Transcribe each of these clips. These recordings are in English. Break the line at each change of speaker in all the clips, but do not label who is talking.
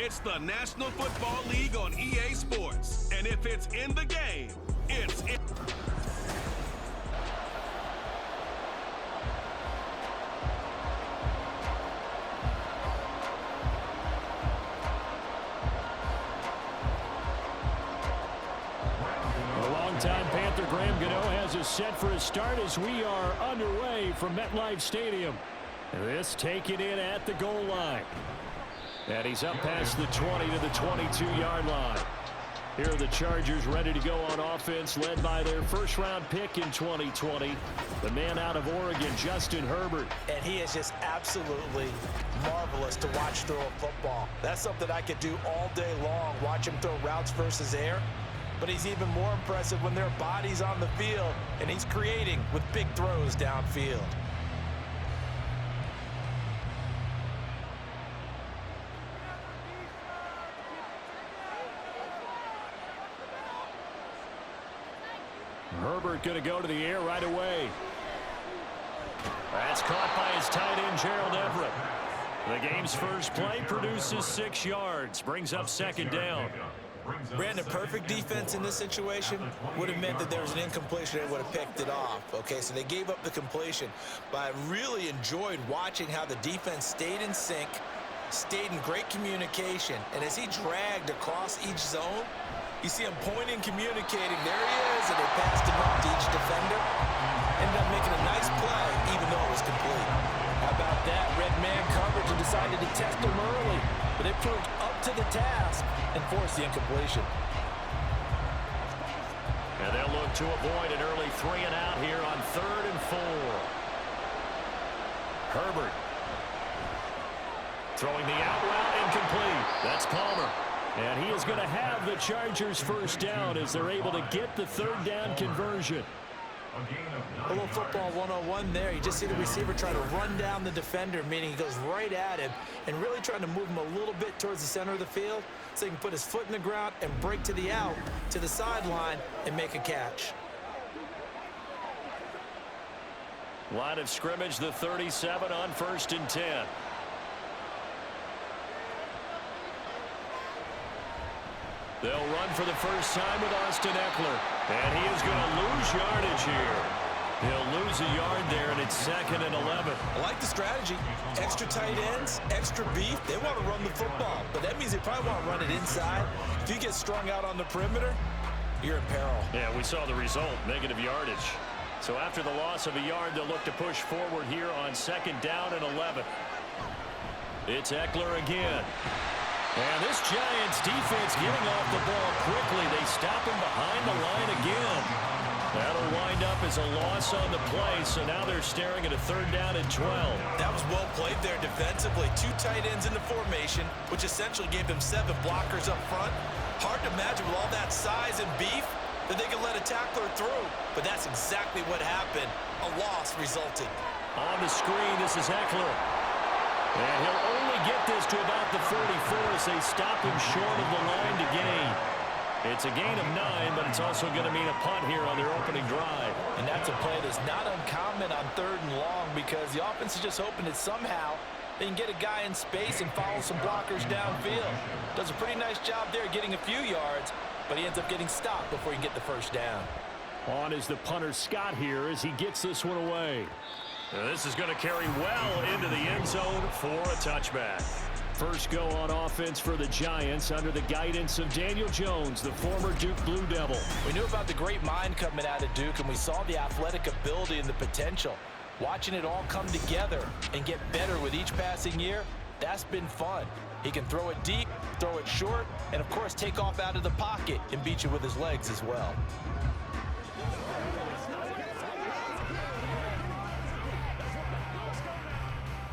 It's the National Football League on EA Sports. And if it's in the game, it's in.
Longtime Panther Graham Gano has us set for a start as we are underway from MetLife Stadium. This taken in at the goal line. And he's up past the 20 to the 22-yard line. Here are the Chargers ready to go on offense, led by their first-round pick in 2020, the man out of Oregon, Justin Herbert.
And he is just absolutely marvelous to watch throw a football. That's something I could do all day long, watch him throw routes versus air. But he's even more impressive when there are bodies on the field, and he's creating with big throws downfield.
Herbert going to go to the air right away. That's caught by his tight end, Gerald Everett. The game's first play produces 6 yards, brings up second down.
Brandon, perfect defense in this situation would have meant that there was an incompletion and would have picked it off. Okay, so they gave up the completion. But I really enjoyed watching how the defense stayed in sync, stayed in great communication. And as he dragged across each zone, you see him pointing, communicating. There he is, and they passed him up to each defender. Ended up making a nice play, even though it was complete. How about that? Red man coverage and decided to test him early. But they proved up to the task and forced the incompletion.
And they'll look to avoid an early 3 and out here on 3rd and 4. Herbert. Throwing the out route incomplete. That's Palmer. And he is going to have the Chargers first down as they're able to get the 3rd down conversion.
A little football 101 there. You just see the receiver try to run down the defender, meaning he goes right at him and really trying to move him a little bit towards the center of the field so he can put his foot in the ground and break to the out, to the sideline, and make a catch.
Line of scrimmage, the 37 on 1st and 10. They'll run for the first time with Austin Eckler. And he is going to lose yardage here. He'll lose a yard there, and it's 2nd and 11.
I like the strategy. Extra tight ends, extra beef. They want to run the football, but that means they probably want to run it inside. If you get strung out on the perimeter, you're in peril.
Yeah, we saw the result, negative yardage. So after the loss of a yard, they'll look to push forward here on 2nd down and 11. It's Eckler again. And this Giants defense getting off the ball quickly. They stop him behind the line again. That'll wind up as a loss on the play, so now they're staring at a 3rd down and 12.
That was well played there defensively. 2 tight ends in the formation, which essentially gave them 7 blockers up front. Hard to imagine with all that size and beef that they could let a tackler through, but that's exactly what happened. A loss resulted.
On the screen, this is Eckler. And he'll only get this to about the 44 as they stop him short of the line to gain. It's a gain of 9, but it's also going to mean a punt here on their opening drive.
And that's a play that's not uncommon on 3rd and long because the offense is just hoping that somehow they can get a guy in space and follow some blockers downfield. Does a pretty nice job there getting a few yards, but he ends up getting stopped before he can get the first down.
On is the punter Scott here as he gets this one away. Now this is going to carry well into the end zone for a touchback. First go on offense for the Giants under the guidance of Daniel Jones, the former Duke Blue Devil.
We knew about the great mind coming out of Duke, and we saw the athletic ability and the potential. Watching it all come together and get better with each passing year, that's been fun. He can throw it deep, throw it short, and of course take off out of the pocket and beat you with his legs as well.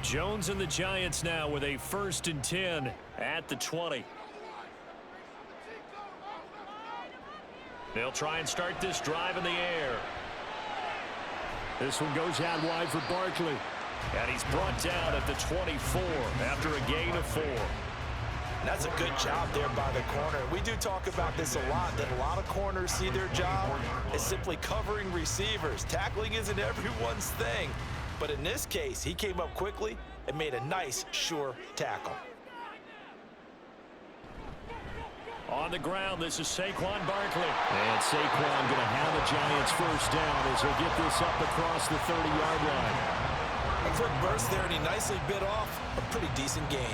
Jones and the Giants now with a 1st and 10 at the 20. They'll try and start this drive in the air. This one goes out wide for Barkley. And he's brought down at the 24 after a gain of 4.
That's a good job there by the corner. We do talk about this a lot, that a lot of corners see their job as simply covering receivers. Tackling isn't everyone's thing. But in this case, he came up quickly and made a nice, sure tackle.
On the ground, this is Saquon Barkley. And Saquon going to have the Giants first down as he'll get this up across the 30-yard line.
A quick burst there, and he nicely bit off a pretty decent gain.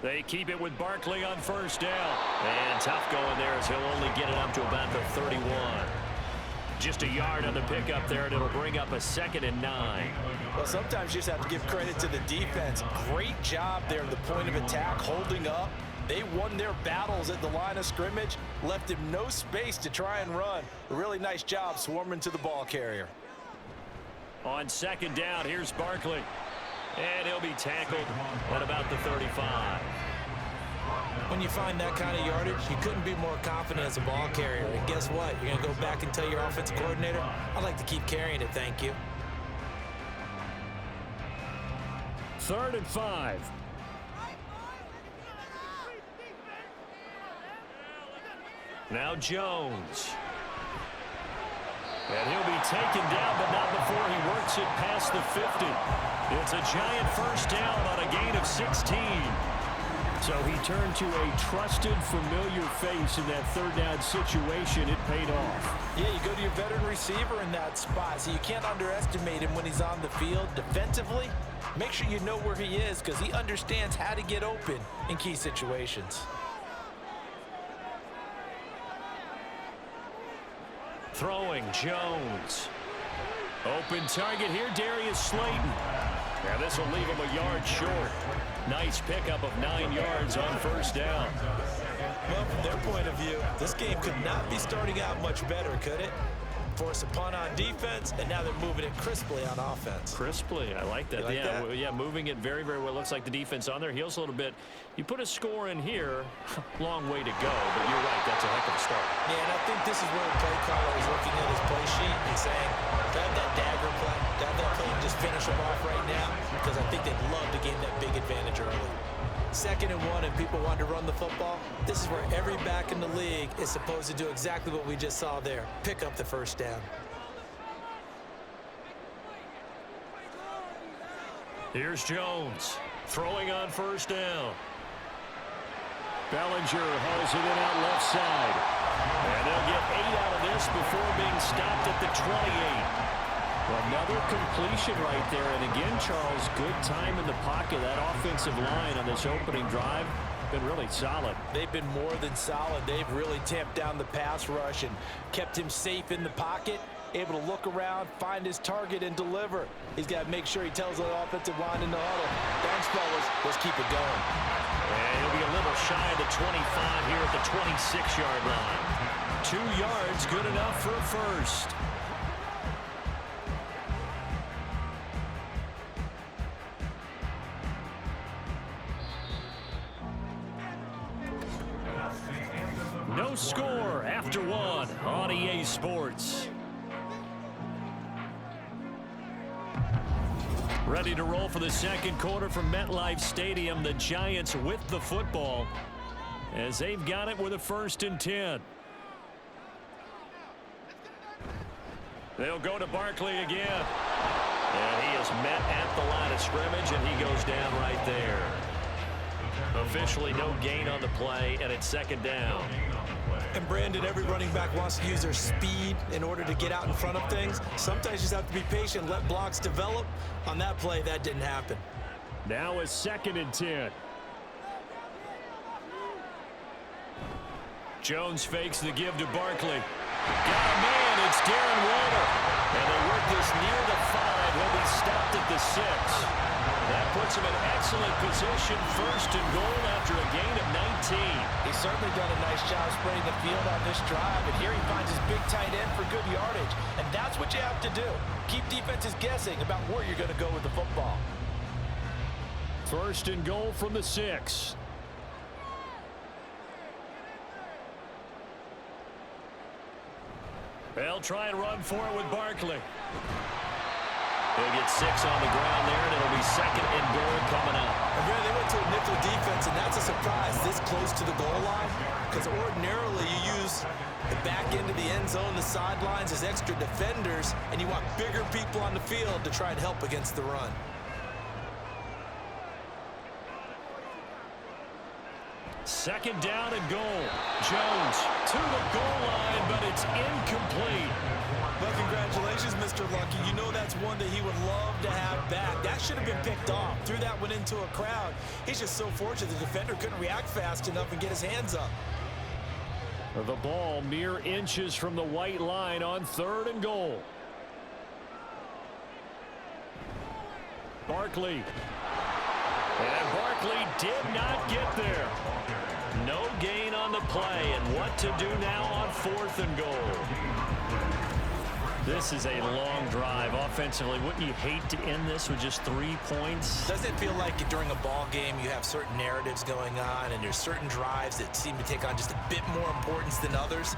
They keep it with Barkley on first down. And tough going there as he'll only get it up to about the 31. Just a yard on the pickup there, and it'll bring up a 2nd and 9.
Well, sometimes you just have to give credit to the defense. Great job there at the point of attack, holding up. They won their battles at the line of scrimmage, left him no space to try and run. A really nice job swarming to the ball carrier.
On 2nd down, here's Barkley. And he'll be tackled at about the 35.
When you find that kind of yardage, you couldn't be more confident as a ball carrier. And guess what? You're going to go back and tell your offensive coordinator, I'd like to keep carrying it, thank you.
3rd and 5. Now Jones. And he'll be taken down, but not before he works it past the 50. It's a Giant first down on a gain of 16. So he turned to a trusted, familiar face in that 3rd down situation. It paid off.
Yeah, you go to your veteran receiver in that spot, so you can't underestimate him when he's on the field. Defensively, make sure you know where he is because he understands how to get open in key situations.
Throwing, Jones. Open target here, Darius Slayton. Now this will leave him a yard short. Nice pickup of 9 yards on first down.
Well, from their point of view, this game could not be starting out much better, could it? Force a punt on defense, and now they're moving it crisply on offense.
Crisply, I like that.
You like that?
Yeah, moving it very, very well. Looks like the defense on their heels a little bit. You put a score in here, long way to go, but you're right, that's a heck of a start.
Yeah, and I think this is where the play caller is looking at his play sheet and saying, grab that dagger play, grab that play and just finish them off right now, because I think they'd love to gain that big advantage early. 2nd and 1 and people want to run the football. This is where every back in the league is supposed to do exactly what we just saw there. Pick up the first down.
Here's Jones throwing on first down. Bellinger hauls it in out left side. And they'll get 8 out of this before being stopped at the 28. Another completion right there. And again, Charles, good time in the pocket. That offensive line on this opening drive been really solid.
They've been more than solid. They've really tamped down the pass rush and kept him safe in the pocket, able to look around, find his target, and deliver. He's got to make sure he tells the offensive line in the huddle, thanks, fellas, let's keep it going.
And he'll be a little shy of the 25 here at the 26-yard line. 2 yards, good enough for a first. No score after 1 on EA Sports. Ready to roll for the 2nd quarter from MetLife Stadium. The Giants with the football as they've got it with a 1st and 10. They'll go to Barkley again. And he is met at the line of scrimmage, and he goes down right there. Officially no gain on the play, and it's 2nd down.
And Brandon, every running back wants to use their speed in order to get out in front of things. Sometimes you just have to be patient, let blocks develop. On that play, that didn't happen.
Now a 2nd and 10. Jones fakes the give to Barkley. Got a man, it's Darren Waller. And they work this near the 5. He'll be stopped at the 6. That puts him in excellent position, 1st and goal after a gain of 19.
He's certainly done a nice job spreading the field on this drive, and here he finds his big tight end for good yardage. And that's what you have to do. Keep defenses guessing about where you're going to go with the football.
1st and goal from the 6. They'll try and run for it with Barkley. He'll get 6 on the ground there, and it'll be 2nd and goal coming up.
And really, they went to a nickel defense defense, and that's a surprise this close to the goal line, because ordinarily you use the back end of the end zone, the sidelines as extra defenders, and you want bigger people on the field to try and help against the run.
Second down and goal. Jones to the goal line, but it's incomplete.
Well, congratulations, Mr. Lucky. You know that's one that he would love to have back. That should have been picked off. Threw that one into a crowd. He's just so fortunate the defender couldn't react fast enough and get his hands up.
The ball mere inches from the white line on 3rd and goal. Barkley. And Barkley did not get there. No gain on the play, and what to do now on 4th and goal. This is a long drive offensively. Wouldn't you hate to end this with just 3 points?
Doesn't it feel like during a ball game you have certain narratives going on and there's certain drives that seem to take on just a bit more importance than others?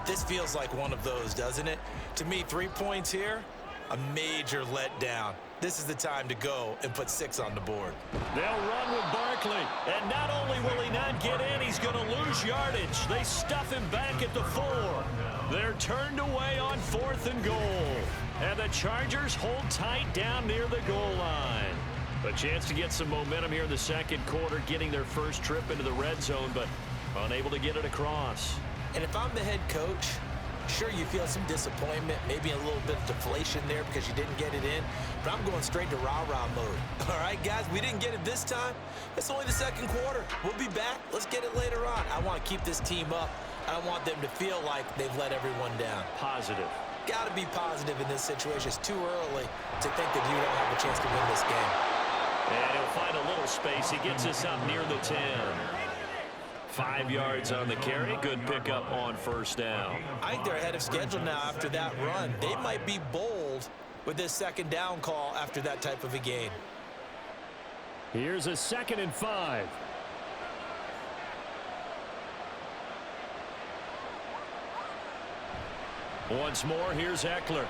This feels like one of those, doesn't it? To me, 3 points here, a major letdown. This is the time to go and put 6 on the board.
They'll run with Barkley, and not only will he not get in, he's going to lose yardage. They stuff him back at the 4. They're turned away on 4th and goal, and the Chargers hold tight down near the goal line. A chance to get some momentum here in the second quarter, getting their first trip into the red zone, but unable to get it across.
And if I'm the head coach, sure, you feel some disappointment, maybe a little bit of deflation there because you didn't get it in, but I'm going straight to rah-rah mode. All right, guys, we didn't get it this time. It's only the second quarter. We'll be back. Let's get it later on. I want to keep this team up. I don't want them to feel like they've let everyone down.
Positive.
Got to be positive in this situation. It's too early to think that you don't have a chance to win this game.
And he'll find a little space. He gets us up near the 10. 5 yards on the carry. Good pickup on 1st down.
I think they're ahead of schedule now after that run. They might be bold with this 2nd down call after that type of a gain.
Here's a 2nd and 5. Once more, here's Eckler.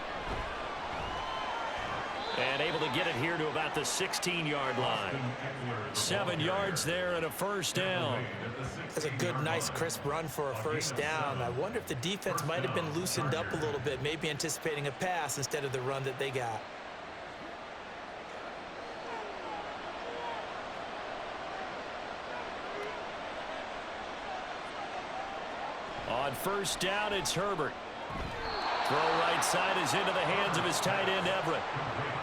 And able to get it here to about the 16-yard line. 7 yards there and a 1st down.
That's a good, nice, crisp run for a 1st down. I wonder if the defense might have been loosened up a little bit, maybe anticipating a pass instead of the run that they got.
On 1st down, it's Herbert. Throw right side is into the hands of his tight end, Everett.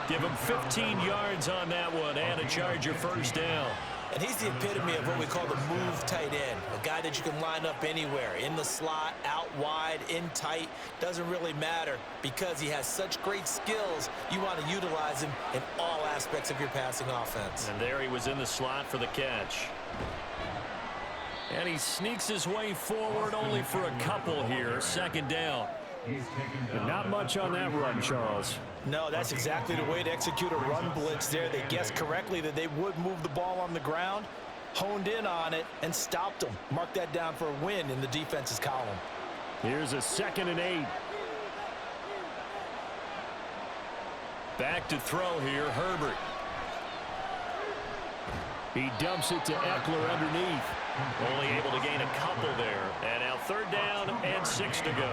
Give him 15 yards on that one and a Charger 1st down.
And he's the epitome of what we call the move tight end. A guy that you can line up anywhere. In the slot, out wide, in tight. Doesn't really matter because he has such great skills. You want to utilize him in all aspects of your passing offense.
And there he was in the slot for the catch. And he sneaks his way forward only for a couple here. 2nd down. And not much on that run, Charles.
No, that's exactly the way to execute a run blitz there. They guessed correctly that they would move the ball on the ground, honed in on it, and stopped them. Mark that down for a win in the defense's column.
Here's a 2nd and 8. Back to throw here, Herbert. He dumps it to Eckler underneath. Only able to gain a couple there. And now 3rd down and 6 to go.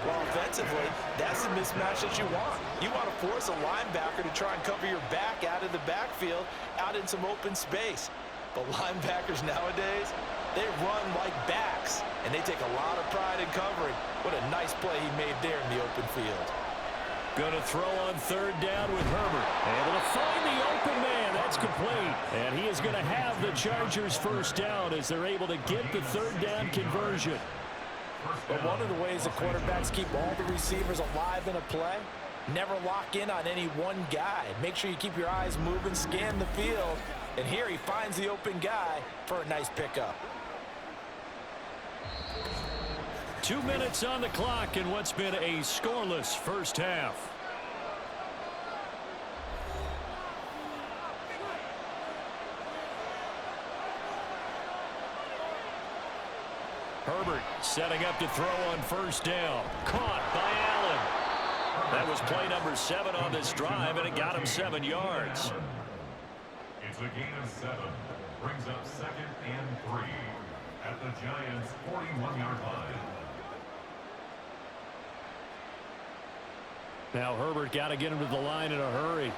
Well, offensively, that's the mismatch that you want. You want to force a linebacker to try and cover your back out of the backfield, out in some open space. But linebackers nowadays, they run like backs, and they take a lot of pride in covering. What a nice play he made there in the open field.
Going to throw on 3rd down with Herbert. Able to find the open man. That's complete. And he is going to have the Chargers 1st down as they're able to get the 3rd down conversion.
But one of the ways the quarterbacks keep all the receivers alive in a play, never lock in on any one guy. Make sure you keep your eyes moving, scan the field. And here he finds the open guy for a nice pickup.
2 minutes on the clock in what's been a scoreless 1st half. Herbert setting up to throw on 1st down. Caught by Allen. That was play number 7 on this drive, and it got him 7 yards.
a gain of 7. Brings up 2nd and 3 at the Giants' 41-yard line.
Now Herbert got to get him to the line in a hurry.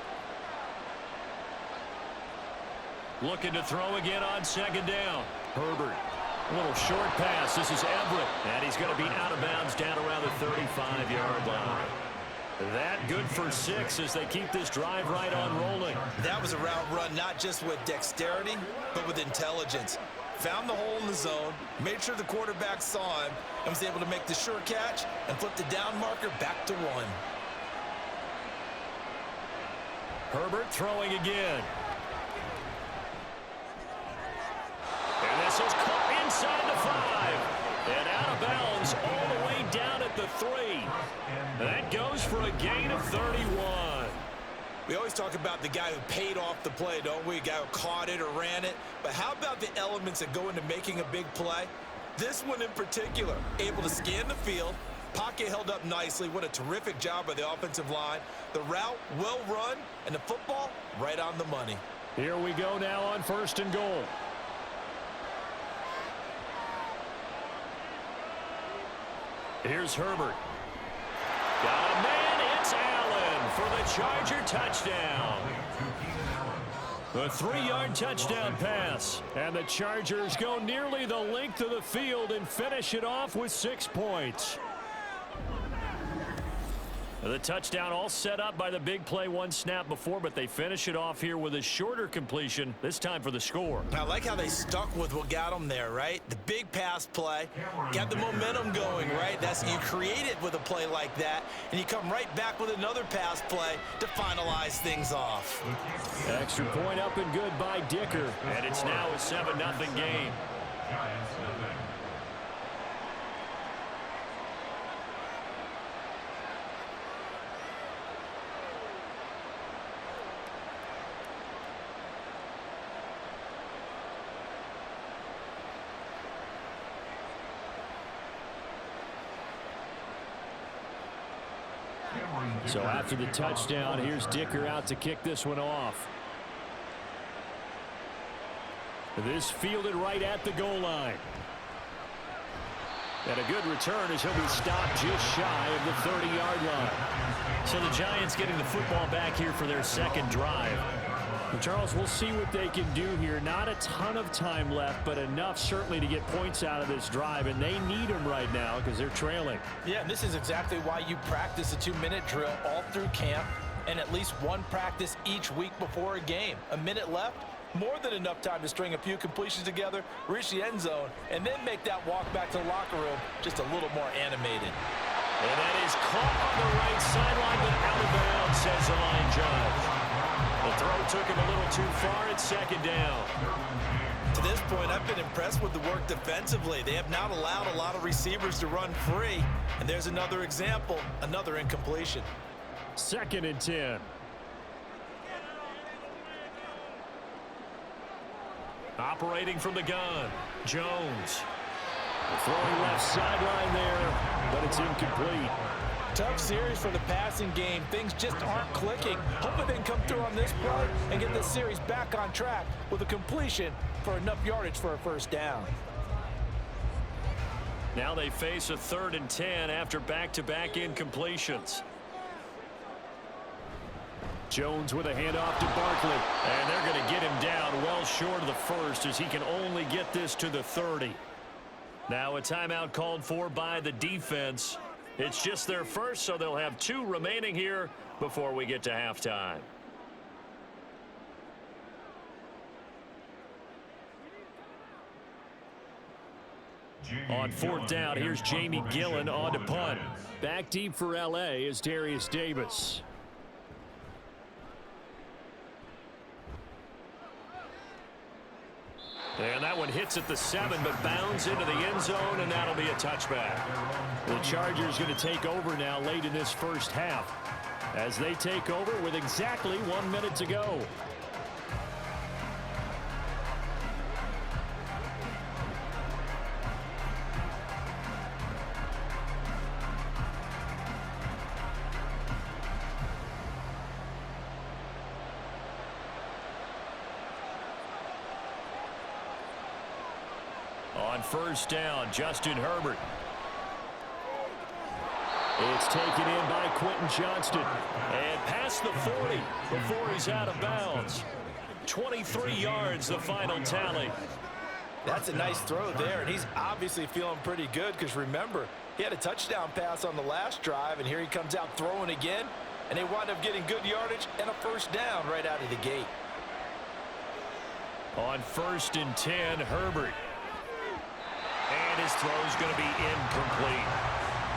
Looking to throw again on 2nd down. Herbert. A little short pass. This is Everett. And he's going to be out of bounds down around the 35-yard line. That good for 6 as they keep this drive right on rolling.
That was a route run not just with dexterity, but with intelligence. Found the hole in the zone, made sure the quarterback saw him, and was able to make the short catch and flip the down marker back to 1.
Herbert throwing again. And this is caught inside the 5. And out of bounds all the way down at the 3. That goes for a gain of 31.
We always talk about the guy who paid off the play, don't we? A guy who caught it or ran it. But how about the elements that go into making a big play? This one in particular, able to scan the field. Pocket held up nicely. What a terrific job by the offensive line. The route well run, and the football right on the money.
Here we go now on 1st and goal. Here's Herbert. Got a man. It's Allen for the Charger touchdown. A 3-yard touchdown pass. And the Chargers go nearly the length of the field and finish it off with 6 points. The touchdown all set up by the big play 1 snap before, but they finish it off here with a shorter completion, this time for the score.
I like how they stuck with what got them there, right? The big pass play, got the momentum going, right? That's you create it with a play like that, and you come right back with another pass play to finalize things off.
Extra point up and good by Dicker, and it's now a 7-0 game.
Giants nothing.
So after the touchdown, here's Dicker out to kick this one off. This fielded right at the goal line. And a good return as he'll be stopped just shy of the 30-yard line. So the Giants getting the football back here for their 2nd drive. And Charles, we'll see what they can do here. Not a ton of time left, but enough certainly to get points out of this drive, and they need them right now because they're trailing.
Yeah, and this is exactly why you practice a 2-minute drill all through camp and at least 1 practice each week before a game. A minute left, more than enough time to string a few completions together, reach the end zone, and then make that walk back to the locker room just a little more animated.
And that is caught on the right sideline, but out of bounds, says the line judge. The throw took him a little too far at 2nd down.
To this point, I've been impressed with the work defensively. They have not allowed a lot of receivers to run free. And there's another example, another incompletion.
2nd and 10. Operating from the gun, Jones. Throwing left sideline there, but it's incomplete.
Tough series for the passing game. Things just aren't clicking. Hoping they can come through on this play and get this series back on track with a completion for enough yardage for a 1st down.
Now they face a 3rd and 10 after back-to-back incompletions. Jones with a handoff to Barkley. And they're going to get him down well short of the 1st as he can only get this to the 30. Now a timeout called for by the defense. It's just their 1st, so they'll have 2 remaining here before we get to halftime. On 4th down, here's Jamie Gillen on to punt. Back deep for L.A. is Darius Davis. And that one hits at the 7, but bounds into the end zone, and that'll be a touchback. The Chargers going to take over now late in this 1st half as they take over with exactly 1 minute to go. On first down, Justin Herbert. It's taken in by Quentin Johnston. And past the 40 before he's out of bounds. 23 yards, the final tally.
That's a nice throw there, and he's obviously feeling pretty good because, remember, he had a touchdown pass on the last drive, and here he comes out throwing again, and they wind up getting good yardage and a first down right out of the gate.
On 1st and 10, Herbert. And his throw's going to be incomplete.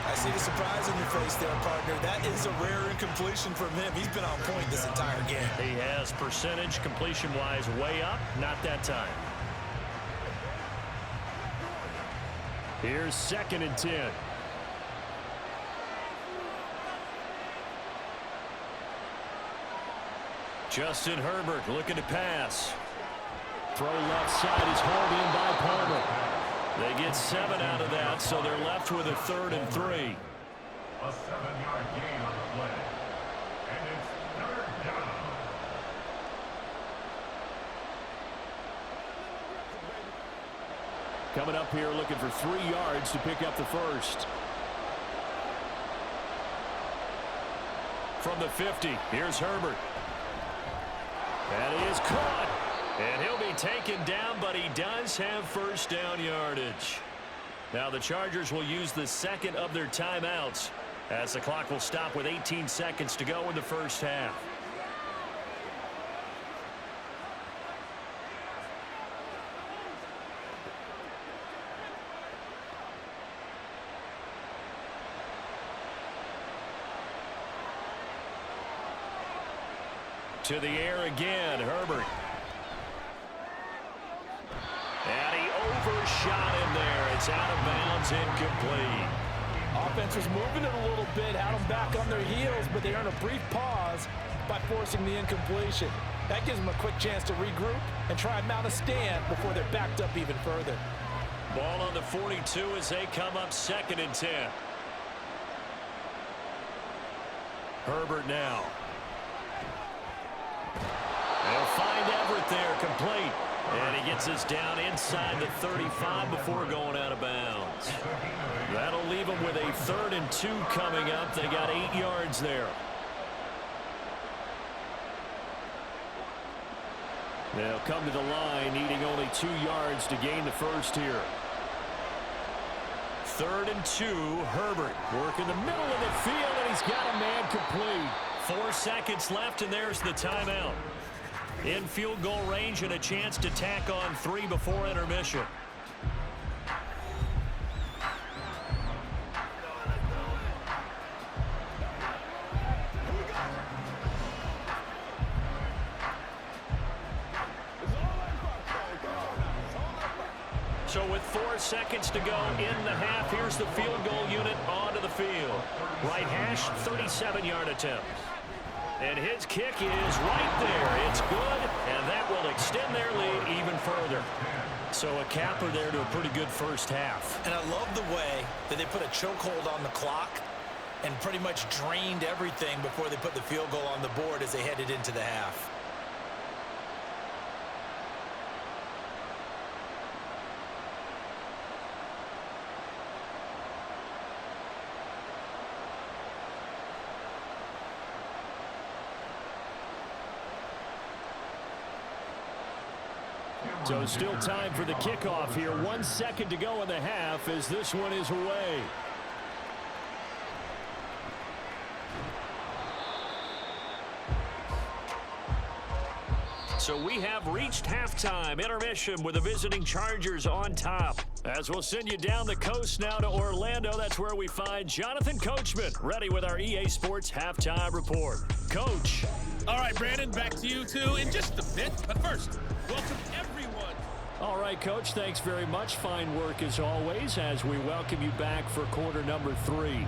I see the surprise on your face there, partner. That is a rare incompletion from him. He's been on point this entire game.
He has percentage completion-wise way up, not that time. Here's 2nd and 10. Justin Herbert looking to pass. Throw left side is hauled in by Palmer. They get 7 out of that, so they're left with a 3rd and 3.
A 7-yard gain on the play. And it's 3rd down.
Coming up here looking for 3 yards to pick up the first. From the 50, here's Herbert. And he is caught. And he'll be taken down, but he does have first down yardage. Now the Chargers will use the 2nd of their timeouts as the clock will stop with 18 seconds to go in the first half. To the air again, Herbert. And he overshot him there. It's out of bounds, incomplete.
Offense was moving it a little bit, had them back on their heels, but they earned a brief pause by forcing the incompletion. That gives them a quick chance to regroup and try and mount a stand before they're backed up even further.
Ball on the 42 as they come up 2nd and 10. Herbert now. They'll find Everett there, complete. And he gets us down inside the 35 before going out of bounds. That'll leave them with a 3rd and 2 coming up. They got 8 yards there. They'll come to the line, needing only 2 yards to gain the first here. 3rd and 2, Herbert. Work in the middle of the field, and he's got a man complete. 4 seconds left, and there's the timeout. In field goal range and a chance to tack on 3 before intermission. So with 4 seconds to go in the half, here's the field goal unit onto the field. Right hash, 37-yard attempt. And his kick is right there. It's good, and that will extend their lead even further. So a capper there to a pretty good first half.
And I love the way that they put a chokehold on the clock and pretty much drained everything before they put the field goal on the board as they headed into the half.
So still time for the kickoff here. 1 second to go in the half as this one is away. So we have reached halftime. Intermission with the visiting Chargers on top. As we'll send you down the coast now to Orlando, that's where we find Jonathan Coachman ready with our EA Sports Halftime Report. Coach.
All right, Brandon, back to you two in just a bit. But first, welcome everyone.
All right, Coach, thanks very much. Fine work as always as we welcome you back for quarter number 3.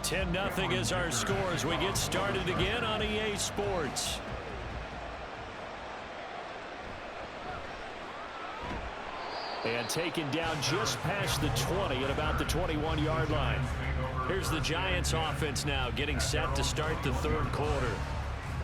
10-0 is our score as we get started again on EA Sports. And taken down just past the 20 at about the 21-yard line. Here's the Giants offense now getting set to start the third quarter.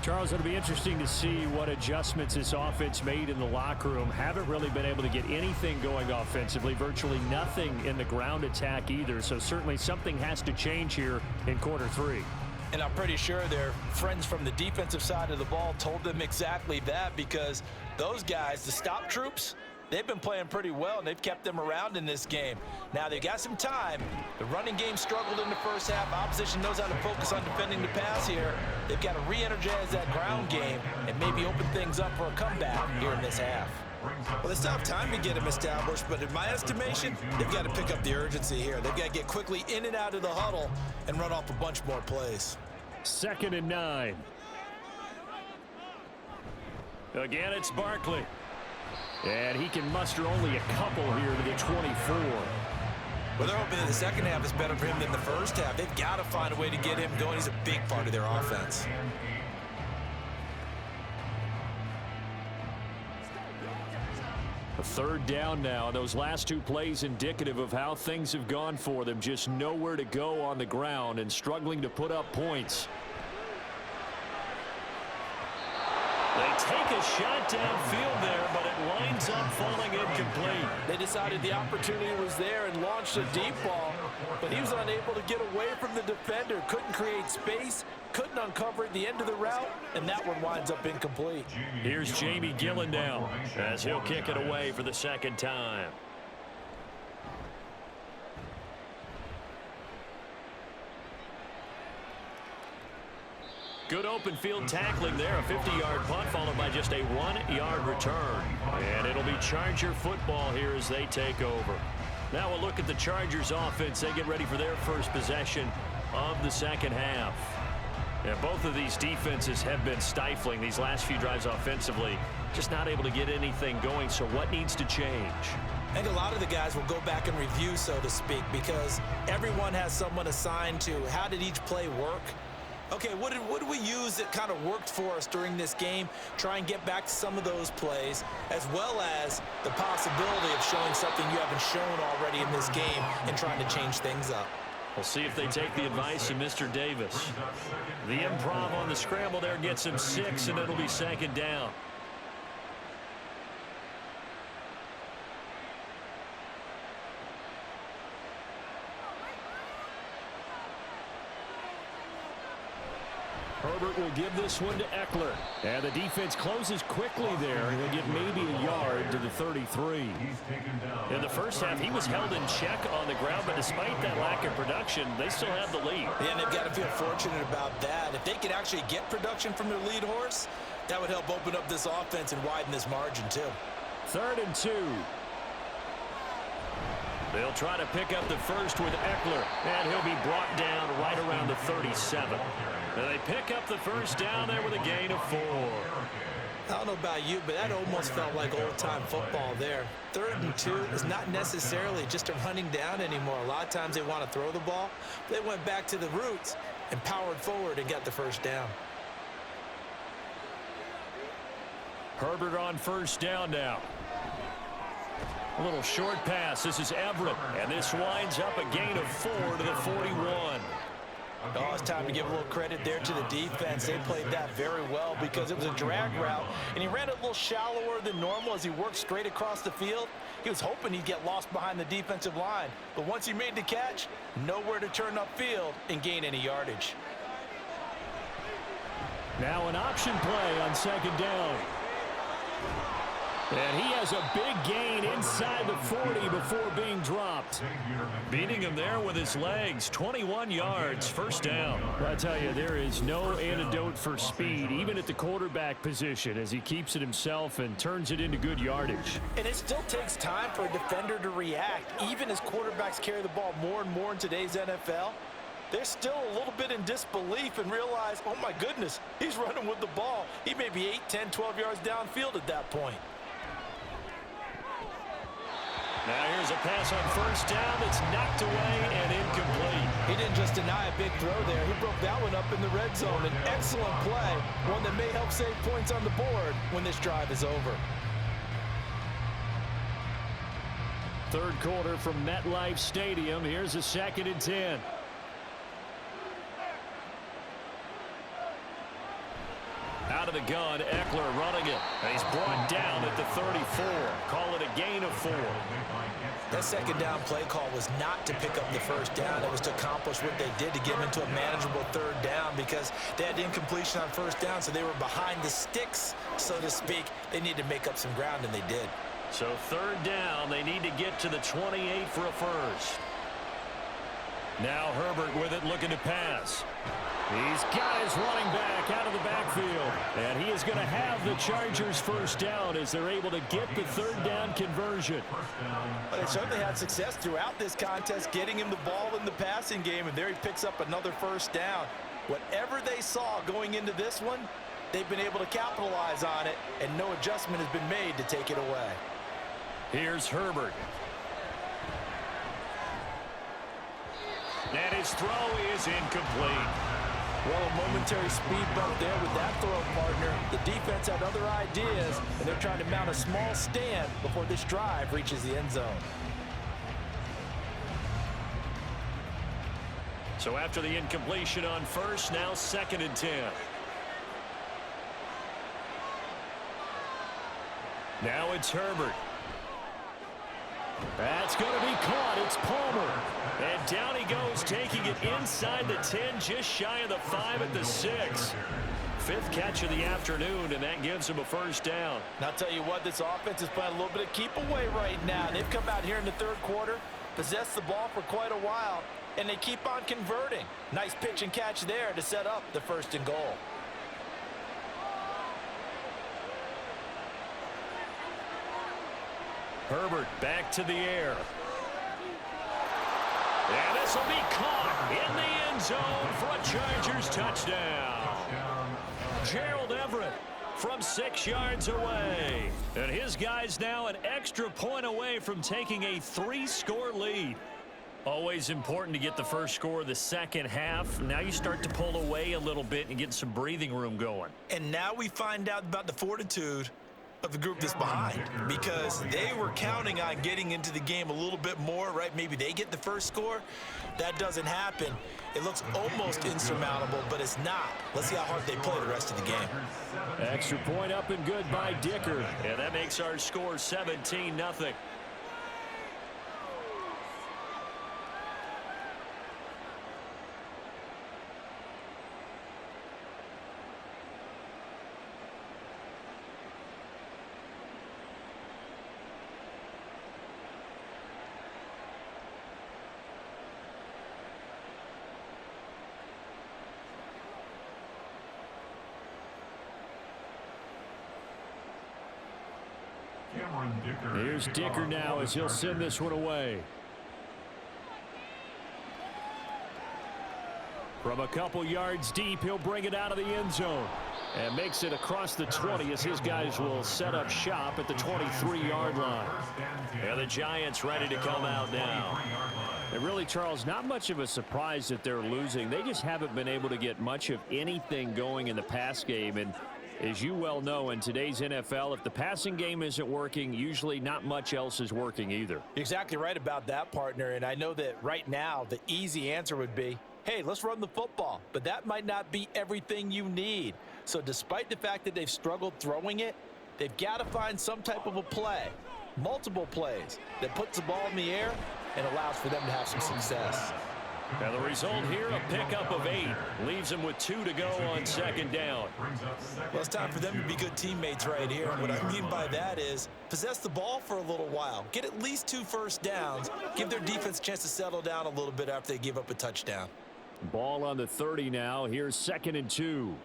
Charles, it'll be interesting to see what adjustments this offense made in the locker room. Haven't really been able to get anything going offensively, virtually nothing in the ground attack either. So certainly something has to change here in quarter three.
And I'm pretty sure their friends from the defensive side of the ball told them exactly that, because those guys, the stop troops, they've been playing pretty well, and they've kept them around in this game. Now, they've got some time. The running game struggled in the first half. Opposition knows how to focus on defending the pass here. They've got to re-energize that ground game and maybe open things up for a comeback here in this half. Well, they still have time to get them established, but in my estimation, they've got to pick up the urgency here. They've got to get quickly in and out of the huddle and run off a bunch more plays.
2nd and 9. Again, it's Barkley. And he can muster only a couple here to the 24.
Well, they're hoping that the second half is better for him than the first half. They've got to find a way to get him going. He's a big part of their offense.
A 3rd down now. Those last 2 plays indicative of how things have gone for them. Just nowhere to go on the ground and struggling to put up points. They take a shot downfield there, but it winds up falling incomplete.
They decided the opportunity was there and launched a deep ball, but he was unable to get away from the defender. Couldn't create space, couldn't uncover at the end of the route, and that one winds up incomplete.
Here's Jamie Gillen now as he'll kick it away for the 2nd time. Good open field tackling there. A 50-yard punt followed by just a 1-yard return. And it'll be Charger football here as they take over. Now we'll look at the Chargers offense. They get ready for their first possession of the second half. And both of these defenses have been stifling these last few drives offensively. Just not able to get anything going. So what needs to change?
I think a lot of the guys will go back and review, so to speak, because everyone has someone assigned to how did each play work. Okay, what did we use that kind of worked for us during this game? Try and get back to some of those plays, as well as the possibility of showing something you haven't shown already in this game and trying to change things up.
We'll see if they take the advice of Mr. Davis. The improv on the scramble there gets him 6, and it'll be 2nd down. Herbert will give this one to Eckler. And the defense closes quickly there. He'll get maybe a yard to the 33. In the first half, he was held in check on the ground, but despite that lack of production, they still have the lead.
Yeah, and they've got to feel fortunate about that. If they could actually get production from their lead horse, that would help open up this offense and widen this margin too.
3rd and 2. They'll try to pick up the first with Eckler, and he'll be brought down right around the 37. And they pick up the first down there with a gain of 4.
I don't know about you, but that almost felt like old-time football there. 3rd and 2 is not necessarily just a running down anymore. A lot of times they want to throw the ball. They went back to the roots and powered forward and got the first down.
Herbert on first down now. A little short pass. This is Everett, and this winds up a gain of 4 to the 41.
Oh, it's time to give a little credit there to the defense. They played that very well because it was a drag route, and he ran a little shallower than normal as he worked straight across the field. He was hoping he'd get lost behind the defensive line, but once he made the catch, nowhere to turn upfield and gain any yardage.
Now an option play on 2nd down. And he has a big gain inside the 40 before being dropped. Beating him there with his legs. 21 yards, first down. I tell you, there is no antidote for speed, even at the quarterback position, as he keeps it himself and turns it into good yardage.
And it still takes time for a defender to react, even as quarterbacks carry the ball more and more in today's NFL. They're still a little bit in disbelief and realize, oh my goodness, he's running with the ball. He may be 8, 10, 12 yards downfield at that point.
Now here's a pass on first down that's knocked away and incomplete.
He didn't just deny a big throw there. He broke that one up in the red zone. An excellent play, one that may help save points on the board when this drive is over.
Third quarter from MetLife Stadium. Here's a 2nd and 10. Out of the gun, Eckler running it. And he's brought down at the 34. Call it a gain of 4.
That second down play call was not to pick up the first down. It was to accomplish what they did to get into a manageable third down because they had incompletion on first down, so they were behind the sticks, so to speak. They needed to make up some ground, and they did.
So 3rd down, they need to get to the 28 for a first. Now Herbert with it, looking to pass. He's got his running back out of the backfield. And he is going to have the Chargers first down as they're able to get the 3rd down conversion.
But they certainly had success throughout this contest, getting him the ball in the passing game, and there he picks up another first down. Whatever they saw going into this one, they've been able to capitalize on it, and no adjustment has been made to take it away.
Here's Herbert. And his throw is incomplete.
Well, a momentary speed bump there with that throw, partner. The defense had other ideas, and they're trying to mount a small stand before this drive reaches the end zone.
So after the incompletion on first, now 2nd and 10. Now it's Herbert. That's going to be caught. It's Palmer. And down he goes, taking it inside the 10, just shy of the 5 at the 6. 5th catch of the afternoon, and that gives him a first down.
And I'll tell you what, this offense is playing a little bit of keep away right now. They've come out here in the 3rd quarter, possessed the ball for quite a while, and they keep on converting. Nice pitch and catch there to set up the 1st and goal.
Herbert back to the air. And this will be caught in the end zone for a Chargers touchdown. Gerald Everett from 6 yards away. And his guy's now an extra point away from taking a 3-score lead. Always important to get the first score of the second half. Now you start to pull away a little bit and get some breathing room going.
And now we find out about the fortitude of the group that's behind, because they were counting on getting into the game a little bit more, right? Maybe they get the first score. That doesn't happen. It looks almost insurmountable, but it's not. Let's see how hard they play the rest of the game.
Extra point up and good by Dicker. And that makes our score 17-0. Here's Dicker now as he'll send this one away. From a couple yards deep, he'll bring it out of the end zone and makes it across the 20 as his guys will set up shop at the 23-yard line. And the Giants ready to come out now. And really, Charles, not much of a surprise that they're losing. They just haven't been able to get much of anything going in the pass game. And as you well know, in today's NFL, if the passing game isn't working, usually not much else is working either.
You're exactly right about that, partner. And I know that right now the easy answer would be, hey, let's run the football. But that might not be everything you need. So despite the fact that they've struggled throwing it, they've got to find some type of a play, multiple plays, that puts the ball in the air and allows for them to have some success.
And the result here, a pickup of 8. Leaves them with 2 to go on 2nd down.
Well, it's time for them to be good teammates right here. And what I mean by that is possess the ball for a little while. Get at least 2 first downs. Give their defense a chance to settle down a little bit after they give up a touchdown.
Ball on the 30 now. Here's 2nd and 2.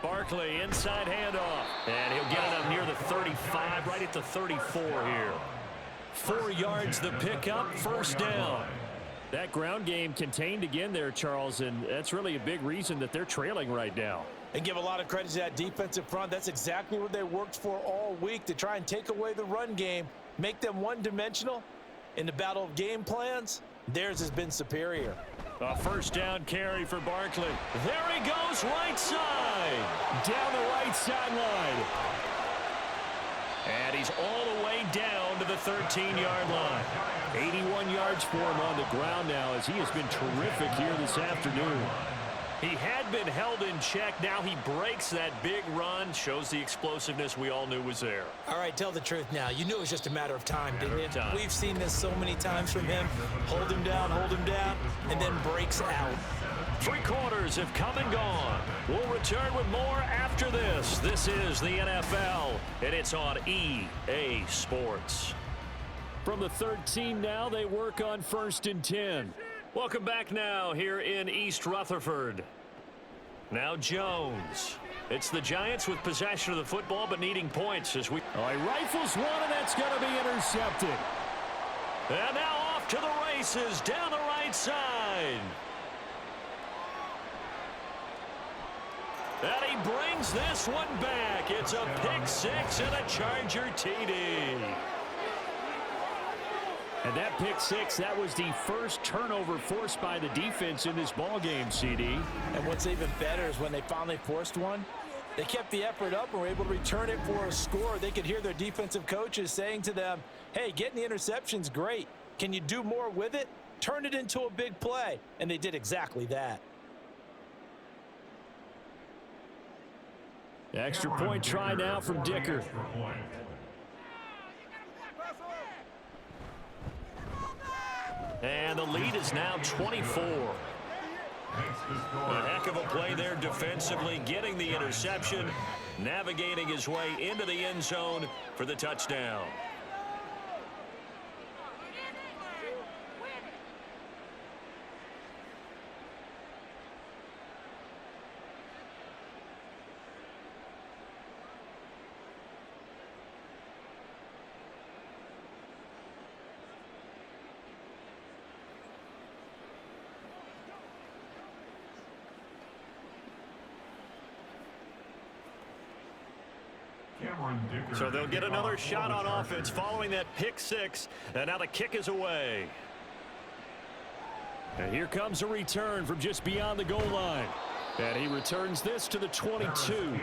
Barkley, inside handoff. And he'll get it up near the 35, right at the 34 here. 4 yards the pickup, first down. That ground game contained again there, Charles, and that's really a big reason that they're trailing right now.
And give a lot of credit to that defensive front. That's exactly what they worked for all week, to try and take away the run game, make them one-dimensional. In the battle of game plans, theirs has been superior.
A first down carry for Barkley. There he goes, right side. Down the right sideline. And he's all the way down to the 13-yard line. 81 yards for him on the ground now, as he has been terrific here this afternoon. He had been held in check. Now he breaks that big run. Shows the explosiveness we all knew was there.
All right, tell the truth now. You knew it was just a matter of time, didn't you? We've seen this so many times from him. Hold him down, and then breaks out.
3 quarters have come and gone. We'll return with more after this. This is the NFL, and it's on EA Sports. From the 13 now, they work on 1st and 10. Welcome back now here in East Rutherford. Now Jones. It's the Giants with possession of the football but needing points as we... Oh, he rifles one, and that's going to be intercepted. And now off to the races down the right side. And he brings this one back. It's a pick 6 and a Charger TD. And that pick 6, that was the first turnover forced by the defense in this ballgame, CD.
And what's even better is when they finally forced one, they kept the effort up and were able to return it for a score. They could hear their defensive coaches saying to them, hey, getting the interception's great. Can you do more with it? Turn it into a big play. And they did exactly that.
Extra point try now from Dicker. And the lead is now 24. A heck of a play there defensively, getting the interception, navigating his way into the end zone for the touchdown. So they'll get another shot on offense following that pick 6, and now the kick is away. And here comes a return from just beyond the goal line. And he returns this to the 22.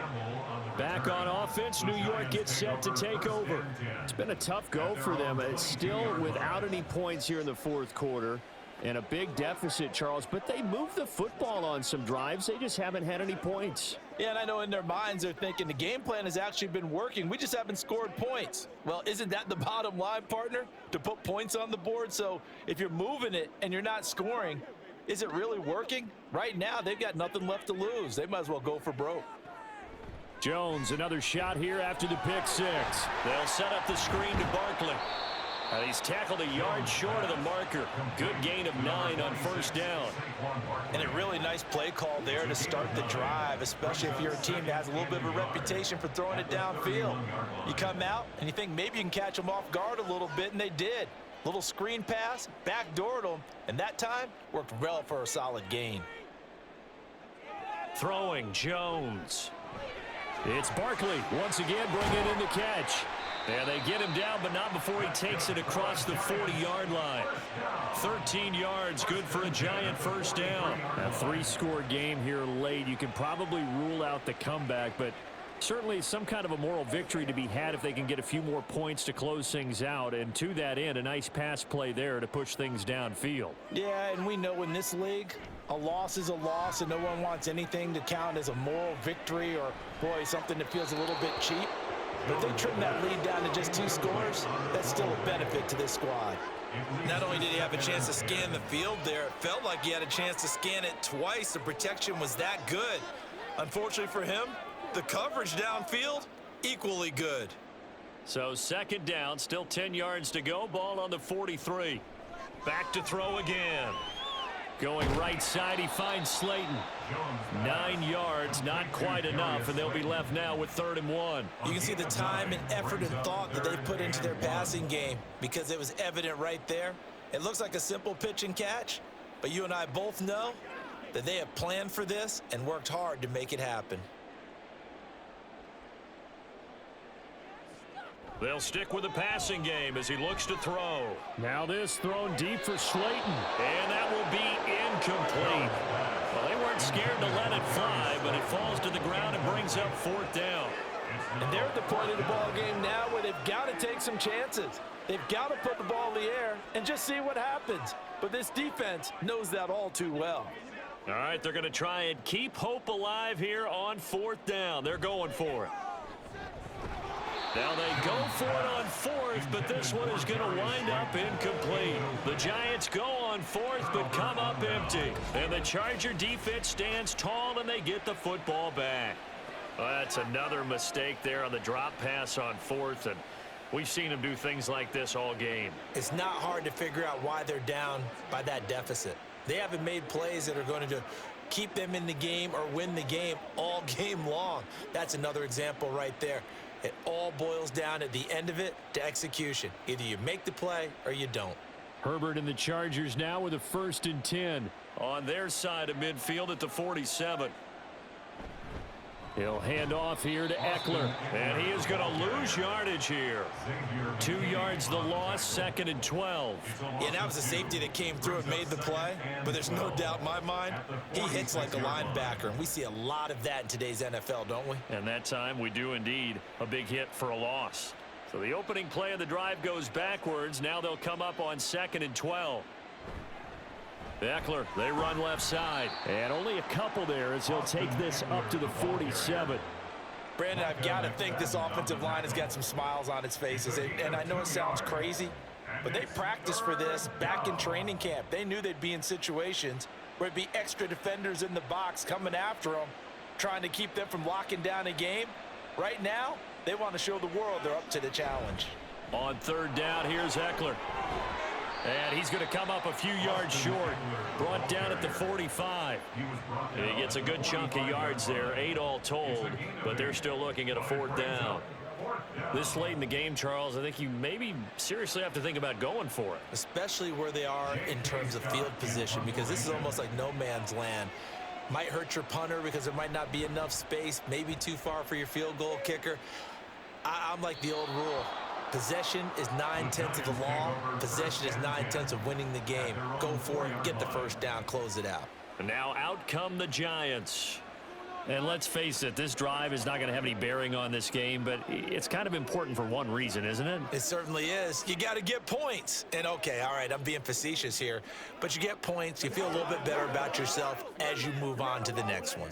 Back on offense, New York gets set to take over. It's been a tough go for them. It's still without any points here in the 4th quarter. And a big deficit, Charles, but they moved the football on some drives. They just haven't had any points.
Yeah, and I know in their minds they're thinking the game plan has actually been working. We just haven't scored points. Well, isn't that the bottom line, partner? To put points on the board? So if you're moving it and you're not scoring, is it really working? Right now, they've got nothing left to lose. They might as well go for broke.
Jones, another shot here after the pick 6. They'll set up the screen to Barkley. And he's tackled a yard short of the marker. Good gain of 9 on 1st down.
And a really nice play call there to start the drive, especially if you're a team that has a little bit of a reputation for throwing it downfield. You come out and you think maybe you can catch them off guard a little bit, and they did. Little screen pass, backdoored them, and that time worked well for a solid gain.
Throwing Jones. It's Barkley once again bringing in the catch. And they get him down, but not before he takes it across the 40-yard line. 13 yards, good for a Giant first down. A 3-score game here late. You can probably rule out the comeback, but certainly some kind of a moral victory to be had if they can get a few more points to close things out. And to that end, a nice pass play there to push things downfield.
Yeah, and we know in this league, a loss is a loss, and no one wants anything to count as a moral victory or, boy, something that feels a little bit cheap. But if they trim that lead down to just 2 scores, that's still a benefit to this squad. Not only did he have a chance to scan the field there, it felt like he had a chance to scan it twice. The protection was that good. Unfortunately for him, the coverage downfield, equally good.
So 2nd down, still 10 yards to go. Ball on the 43. Back to throw again. Going right side, he finds Slayton. 9 yards, not quite enough, and they'll be left now with 3rd and 1.
You can see the time and effort and thought that they put into their passing game, because it was evident right there.
It looks like a simple pitch and catch, but you and I both know that they have planned for this and worked hard to make it happen.
They'll stick with the passing game as he looks to throw.
Now this thrown deep for Slayton.
And that will be incomplete. Well, they weren't scared to let it fly, but it falls to the ground and brings up 4th down.
And they're at the point of the ball game now where they've got to take some chances. They've got to put the ball in the air and just see what happens. But this defense knows that all too well.
All right, they're going to try and keep hope alive here on 4th down. They're going for it. Now they go for it on 4th, but this one is going to wind up incomplete. The Giants go on 4th, but come up empty. And the Charger defense stands tall, and they get the football back. Well, that's another mistake there on the drop pass on 4th, and we've seen them do things like this all game.
It's not hard to figure out why they're down by that deficit. They haven't made plays that are going to keep them in the game or win the game all game long. That's another example right there. It all boils down at the end of it to execution. Either you make the play or you don't.
Herbert and the Chargers now with a 1st and 10.
On their side of midfield at the 47.
He'll hand off here to Eckler.
And he is going to lose yardage here. 2 yards the loss, 2nd and 12.
Yeah, that was a safety that came through and made the play. But there's no doubt in my mind, he hits like a linebacker. And we see a lot of that in today's NFL, don't we?
And that time we do indeed. A big hit for a loss. So the opening play of the drive goes backwards. Now they'll come up on 2nd and 12. Eckler, they run left side.
And only a couple there as he'll take this up to the 47.
Brandon, I've got to think this offensive line has got some smiles on its faces. And I know it sounds crazy, but they practiced for this back in training camp. They knew they'd be in situations where it'd be extra defenders in the box coming after them, trying to keep them from locking down a game. Right now, they want to show the world they're up to the challenge.
On 3rd down, here's Eckler. And he's going to come up a few yards short. Brought down at the 45. He gets a good chunk of yards there, 8 all told, but they're still looking at a 4th down. This late in the game, Charles, I think you maybe seriously have to think about going for it.
Especially where they are in terms of field position, because this is almost like no man's land. Might hurt your punter because there might not be enough space, maybe too far for your field goal kicker. I'm like the old rule. Possession is 9/10 of the law. Possession is 9/10 of winning the game. Go for it, get the 1st down, close it out.
And now out come the Giants. And let's face it, this drive is not going to have any bearing on this game, but it's kind of important for one reason, isn't it?
It certainly is. You got to get points. And okay, all right, I'm being facetious here, but you get points, you feel a little bit better about yourself as you move on to the next one.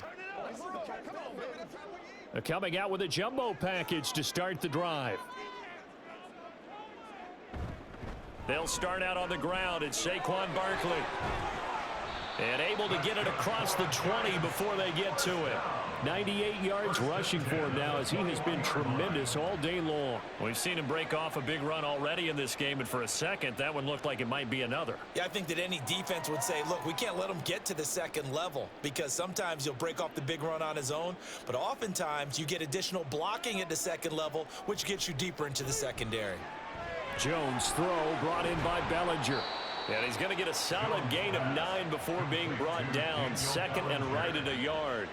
Coming out with a jumbo package to start the drive.
They'll start out on the ground. It's Saquon Barkley. And able to get it across the 20 before they get to it.
98 yards rushing for him now as he has been tremendous all day long.
We've seen him break off a big run already in this game, and for a second, that one looked like it might be another.
Yeah, I think that any defense would say, look, we can't let him get to the 2nd level because sometimes he'll break off the big run on his own, but oftentimes you get additional blocking at the 2nd level, which gets you deeper into the secondary.
Jones throw brought in by Bellinger.
And he's going to get a solid gain of 9 before being brought down. 2nd and right at a yard.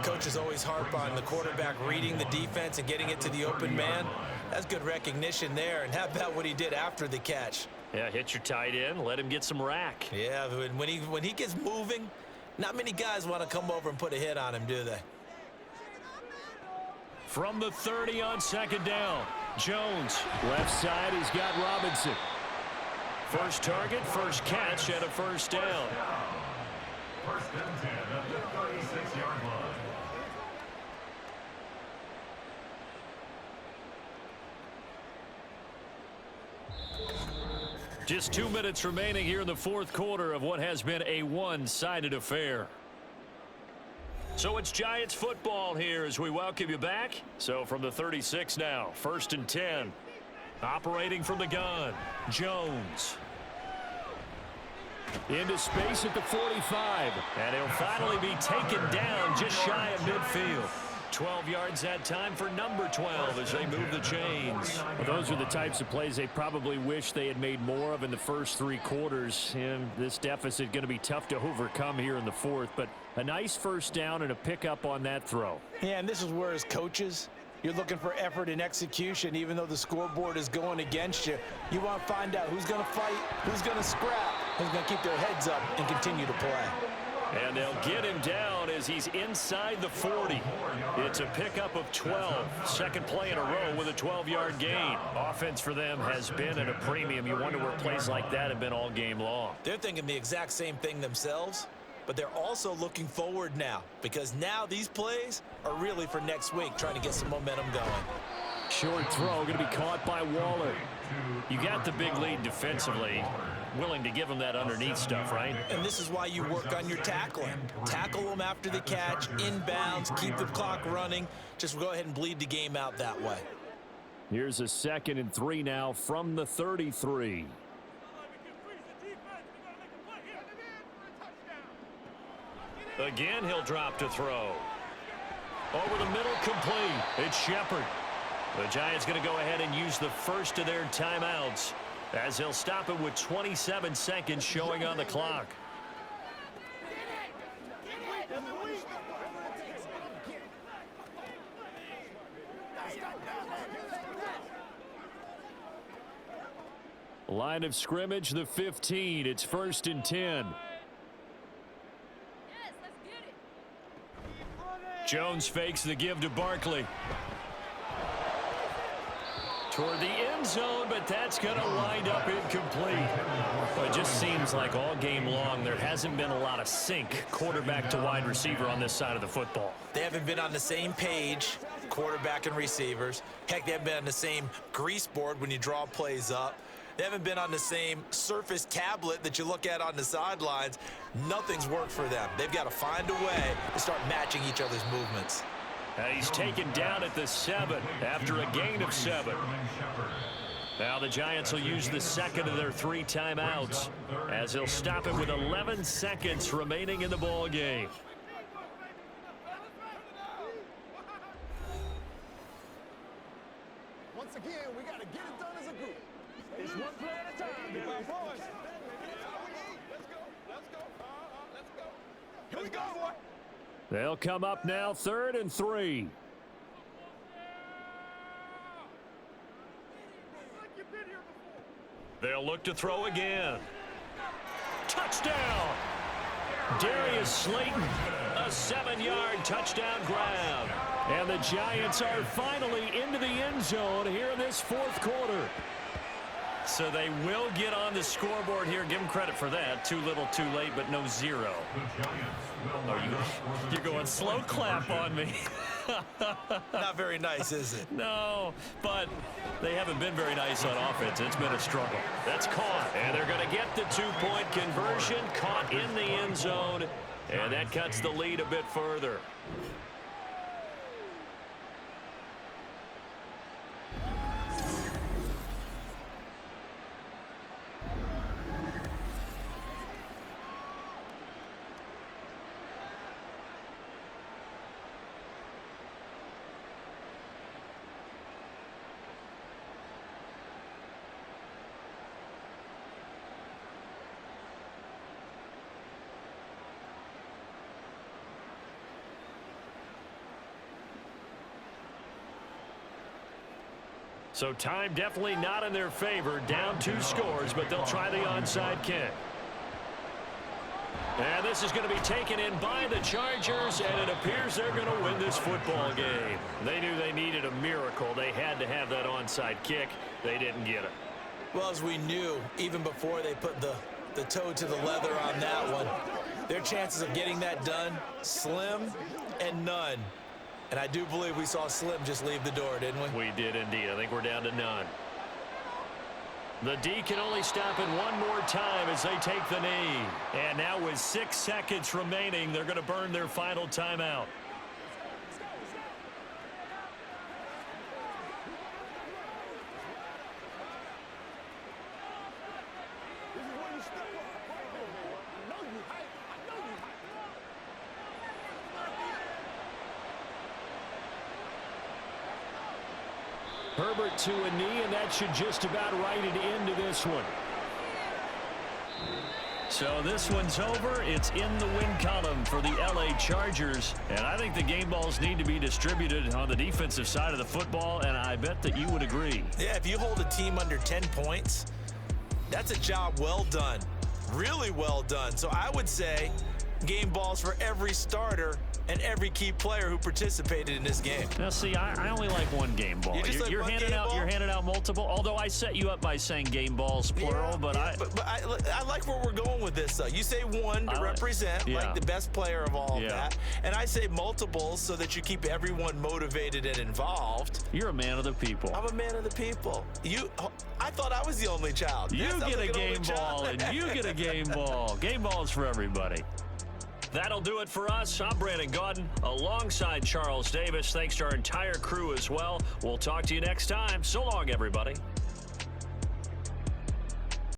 Coaches always harp on the quarterback reading the defense and getting it to the open man. That's good recognition there. And how about what he did after the catch?
Yeah, hit your tight end, let him get some rack.
Yeah, when he gets moving, not many guys want to come over and put a hit on him, do they?
From the 30 on 2nd down, Jones.
Left side, he's got Robinson.
First target, first catch, and a 1st down.
1st and 10 at the 36-yard line.
Just 2 minutes remaining here in the 4th quarter of what has been a one-sided affair. So it's Giants football here as we welcome you back. So from the 36 now, 1st and 10. Operating from the gun, Jones.
Into space at the 45.
And he'll finally be taken down just shy of midfield. 12 yards that time for number 12 as they move the chains.
Well, those are the types of plays they probably wish they had made more of in the first 3 quarters. And this deficit going to be tough to overcome here in the fourth. But a nice first down and a pickup on that throw.
Yeah, and this is where as coaches, you're looking for effort and execution. Even though the scoreboard is going against you, you want to find out who's going to fight, who's going to scrap, who's going to keep their heads up and continue to play.
And they'll get him down as he's inside the 40. It's a pickup of 12. Second play in a row with a 12-yard gain. Offense for them has been at a premium. You wonder where plays like that have been all game long.
They're thinking the exact same thing themselves, but they're also looking forward now because now these plays are really for next week, trying to get some momentum going.
Short throw going to be caught by Waller.
You got the big lead defensively. Willing to give them that underneath stuff, right?
And this is why you work on your tackling. Tackle them after the catch, inbounds, keep the clock running. Just go ahead and bleed the game out that way.
Here's a 2nd and 3 now from the 33.
Again, he'll drop to throw. Over the middle, complete. It's Shepard. The Giants going to go ahead and use the first of their timeouts as they'll stop it with 27 seconds showing on the clock.
Line of scrimmage, the 15. It's 1st and 10.
Jones fakes the give to Barkley. Toward the end zone, but that's going to wind up incomplete. Well, it just seems like all game long there hasn't been a lot of sync quarterback to wide receiver on this side of the football.
They haven't been on the same page, quarterback and receivers. Heck, they haven't been on the same grease board when you draw plays up. They haven't been on the same Surface tablet that you look at on the sidelines. Nothing's worked for them. They've got to find a way to start matching each other's movements.
He's taken down at the 7 after a gain of 7. Now the Giants will use the second of their 3 timeouts as they'll stop it with 11 seconds remaining in the ball game.
Once again, we got to get it done as a group. It's one play at a time. Let's go. Here we go, boy.
They'll come up now 3rd and 3.
They'll look to throw again. Touchdown! Darius Slayton, a 7-yard touchdown grab.
And the Giants are finally into the end zone here in this 4th quarter.
So they will get on the scoreboard here. Give them credit for that. Too little, too late, but no 0. Oh, you're going slow clap on me.
Not very nice, is it?
No, but they haven't been very nice on offense. It's been a struggle. That's caught, and they're going to get the 2-point conversion. Caught in the end zone, and that cuts the lead a bit further. So time definitely not in their favor. Down 2 scores, but they'll try the onside kick. And this is going to be taken in by the Chargers, and it appears they're going to win this football game. They knew they needed a miracle. They had to have that onside kick. They didn't get it.
Well, as we knew, even before they put the toe to the leather on that one, their chances of getting that done, slim and none. And I do believe we saw Slim just leave the door, didn't we?
We did indeed. I think we're down to none. The D can only stop it one more time as they take the knee. And now with 6 seconds remaining, they're going to burn their final timeout.
Herbert to a knee, and that should just about write it into this one.
So this one's over. It's in the win column for the LA Chargers. And I think the game balls need to be distributed on the defensive side of the football, and I bet that you would agree.
Yeah, if you hold a team under 10 points, that's a job well done. Really well done. So I would say game balls for every starter and every key player who participated in this game.
Now, see, I only like one game ball. You're handing out multiple. Although I set you up by saying game balls plural, but I
like where we're going with this. Though you say one to represent like the best player of all of that, and I say multiples so that you keep everyone motivated and involved.
You're a man of the people.
I'm a man of the people. I thought I was the only child.
You get a game ball, and you get a game ball. Game balls for everybody. That'll do it for us. I'm Brandon Gaudin alongside Charles Davis. Thanks to our entire crew as well. We'll talk to you next time. So long, everybody.